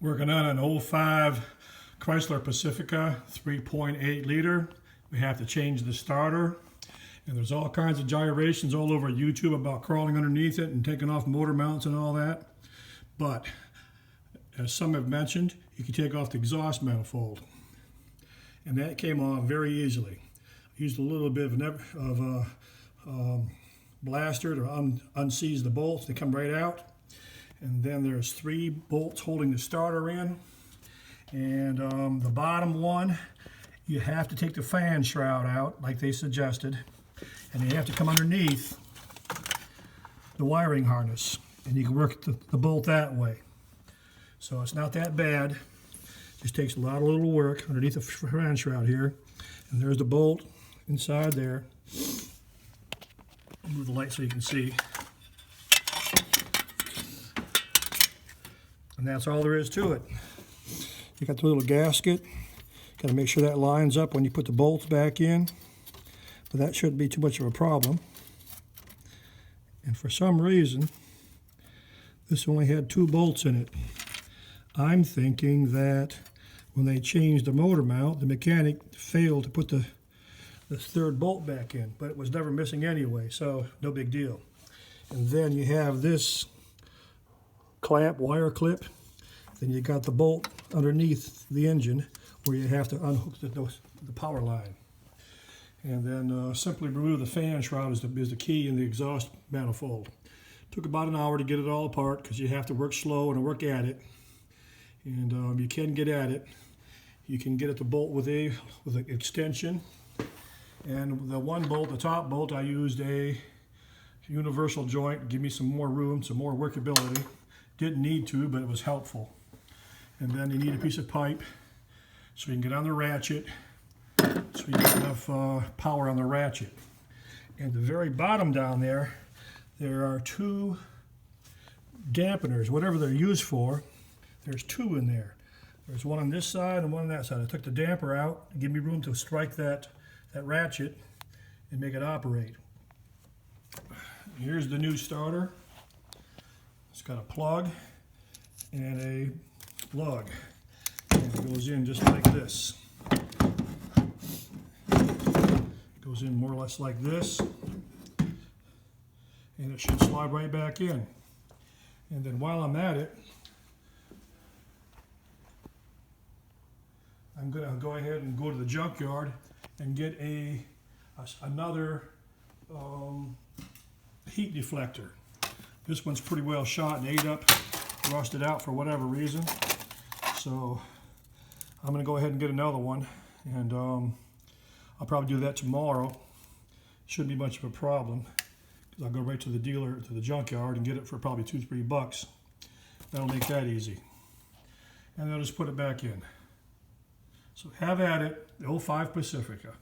Working on an 05 Chrysler Pacifica 3.8 liter. We have to change the starter. And there's all kinds of gyrations all over YouTube about crawling underneath it and taking off motor mounts and all that. But as some have mentioned, you can take off the exhaust manifold. And that came off very easily. I used a little bit of blaster to unseize the bolts. They come right out. And then there's 3 bolts holding the starter in. And the bottom one, you have to take the fan shroud out like they suggested. And you have to come underneath the wiring harness. And you can work the bolt that way. So it's not that bad. Just takes a lot of little work underneath the fan shroud here. And there's the bolt inside there. I'll move the light so you can see. And that's all there is to it. You got the little gasket. Got to make sure that lines up when you put the bolts back in. But that shouldn't be too much of a problem. And for some reason, this only had 2 bolts in it. I'm thinking that when they changed the motor mount, the mechanic failed to put the 3rd bolt back in, but it was never missing anyway, so no big deal. And then you have this clamp, wire clip. Then you got the bolt underneath the engine where you have to unhook the power line. And then simply remove the fan shroud is the key in the exhaust manifold. Took about an hour to get it all apart because you have to work slow and work at it. And you can get at it. You can get at the bolt with an extension. And the one bolt, the top bolt, I used a universal joint to give me some more room, some more workability. Didn't need to, but it was helpful. And then you need a piece of pipe so you can get on the ratchet, so you get enough power on the ratchet. And the very bottom down there are 2 dampeners, whatever they're used for. There's 2 in there. There's one on this side and one on that side. I took the damper out to give me room to strike that ratchet and make it operate. Here's the new starter. It's got a plug and a lug. And it goes in just like this. It goes in more or less like this. And it should slide right back in. And then while I'm at it, I'm going to go ahead and go to the junkyard and get another heat deflector. This one's pretty well shot and ate up, rusted out for whatever reason. So I'm going to go ahead and get another one, and I'll probably do that tomorrow. Shouldn't be much of a problem because I'll go right to the dealer, to the junkyard, and get it for probably $2-3. That'll make that easy. And then I'll just put it back in. So have at it, the 05 Pacifica.